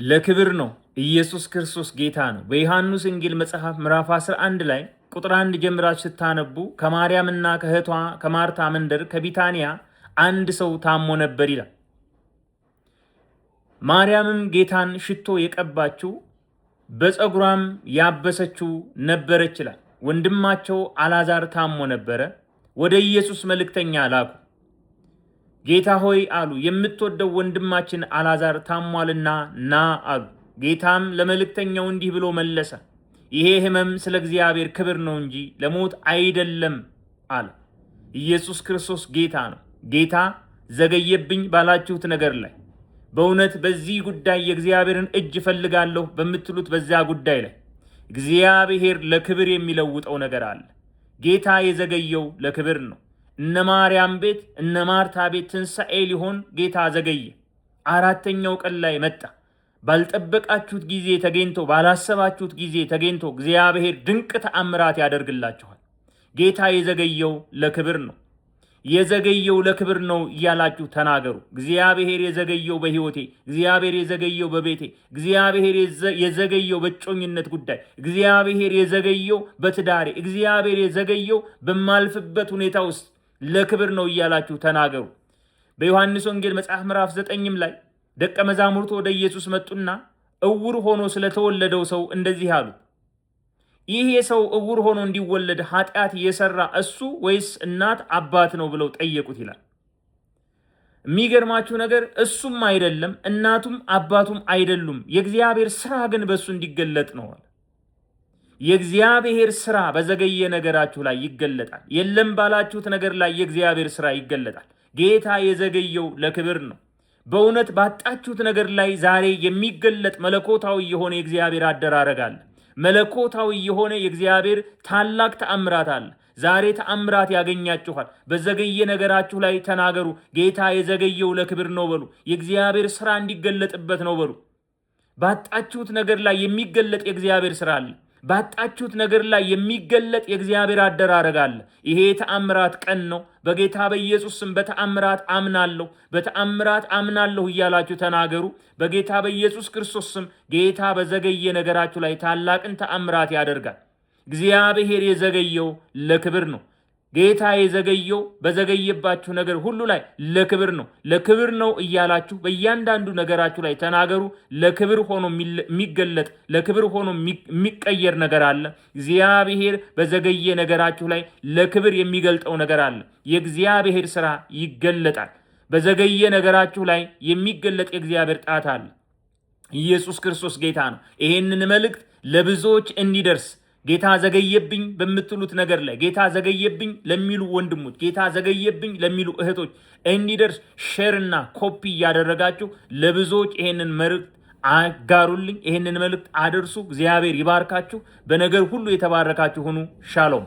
ለክብር ነው። ኢየሱስ ክርስቶስ ጌታ ነው። በዮሐንስ ወንጌል መጽሐፍ ምዕራፍ 11 ላይ ቁጥር 1 ጀምራችሁ ስታነቡ ከማርያምና ከእህቷ ከማርታ መንደር ከቢታንያ አንድ ሰው ታሞ ነበር ይላል። ማርያምም ጌታን ሽቶ የቀባችው በፀጉሯም ያበሰችው ነበረች ይላል። ወንድማቸው አልዓዛር ታሞ ነበረ። ወደ ኢየሱስ መልእክተኛ ላኩ። ጌታ ሆይ አሉ፣ የምትወደው ወንድማችን አልዓዛር ታሟልና ና አሉ። ጌታም ለመልእክተኛው እንዲህ ብሎ መለሰ፣ ይሄ ሕመም ስለ እግዚአብሔር ክብር ነው እንጂ ለሞት አይደለም አለ። ኢየሱስ ክርስቶስ ጌታ ነው። ጌታ ዘገየብኝ ባላችሁት ነገር ላይ በእውነት በዚህ ጉዳይ የእግዚአብሔርን እጅ እፈልጋለሁ በምትሉት በዚያ ጉዳይ ላይ እግዚአብሔር ለክብር የሚለውጠው ነገር አለ። ጌታ የዘገየው ለክብር ነው። እነ ማርያም ቤት እነ ማርታ ቤት ትንሣኤ ሊሆን ጌታ ዘገየ። አራተኛው ቀን ላይ መጣ። ባልጠበቃችሁት ጊዜ ተገኝቶ ባላሰባችሁት ጊዜ ተገኝቶ እግዚአብሔር ድንቅ ተአምራት ያደርግላችኋል። ጌታ የዘገየው ለክብር ነው። የዘገየው ለክብር ነው እያላችሁ ተናገሩ። እግዚአብሔር የዘገየው በሕይወቴ፣ እግዚአብሔር የዘገየው በቤቴ፣ እግዚአብሔር የዘገየው በጮኝነት ጉዳይ፣ እግዚአብሔር የዘገየው በትዳሬ፣ እግዚአብሔር የዘገየው በማልፍበት ሁኔታ ውስጥ ለክብር ነው እያላችሁ ተናገሩ። በዮሐንስ ወንጌል መጽሐፍ ምዕራፍ 9 ላይ ደቀ መዛሙርቱ ወደ ኢየሱስ መጡና እውር ሆኖ ስለተወለደው ሰው እንደዚህ አሉ፣ ይህ ሰው እውር ሆኖ እንዲወለድ ኃጢአት የሰራ እሱ ወይስ እናት አባት ነው ብለው ጠየቁት ይላል። የሚገርማችሁ ነገር እሱም አይደለም እናቱም አባቱም አይደሉም፣ የእግዚአብሔር ስራ ግን በእሱ እንዲገለጥ ነው። የእግዚአብሔር ስራ በዘገየ ነገራችሁ ላይ ይገለጣል። የለም ባላችሁት ነገር ላይ የእግዚአብሔር ስራ ይገለጣል። ጌታ የዘገየው ለክብር ነው። በእውነት ባጣችሁት ነገር ላይ ዛሬ የሚገለጥ መለኮታዊ የሆነ የእግዚአብሔር አደራረግ አለ። መለኮታዊ የሆነ የእግዚአብሔር ታላቅ ተአምራት አለ። ዛሬ ተአምራት ያገኛችኋል። በዘገየ ነገራችሁ ላይ ተናገሩ። ጌታ የዘገየው ለክብር ነው በሉ። የእግዚአብሔር ስራ እንዲገለጥበት ነው በሉ። ባጣችሁት ነገር ላይ የሚገለጥ የእግዚአብሔር ስራ አለ። ባጣችሁት ነገር ላይ የሚገለጥ የእግዚአብሔር አደራረግ አለ። ይሄ ተአምራት ቀን ነው። በጌታ በኢየሱስ ስም በተአምራት አምናለሁ፣ በተአምራት አምናለሁ እያላችሁ ተናገሩ። በጌታ በኢየሱስ ክርስቶስ ስም ጌታ በዘገየ ነገራችሁ ላይ ታላቅን ተአምራት ያደርጋል። እግዚአብሔር የዘገየው ለክብር ነው። ጌታ የዘገየው በዘገየባችሁ ነገር ሁሉ ላይ ለክብር ነው። ለክብር ነው እያላችሁ በእያንዳንዱ ነገራችሁ ላይ ተናገሩ። ለክብር ሆኖ የሚገለጥ ለክብር ሆኖ የሚቀየር ነገር አለ። እግዚአብሔር በዘገየ ነገራችሁ ላይ ለክብር የሚገልጠው ነገር አለ። የእግዚአብሔር ስራ ይገለጣል። በዘገየ ነገራችሁ ላይ የሚገለጥ የእግዚአብሔር ጣት አለ። ኢየሱስ ክርስቶስ ጌታ ነው። ይሄንን መልእክት ለብዙዎች እንዲደርስ ጌታ ዘገየብኝ በምትሉት ነገር ላይ ጌታ ዘገየብኝ ለሚሉ ወንድሞች፣ ጌታ ዘገየብኝ ለሚሉ እህቶች እንዲደርስ ሼርና ኮፒ እያደረጋችሁ ለብዙዎች ይሄንን መልእክት አጋሩልኝ። ይሄንን መልእክት አድርሱ። እግዚአብሔር ይባርካችሁ። በነገር ሁሉ የተባረካችሁ ሁኑ። ሻሎም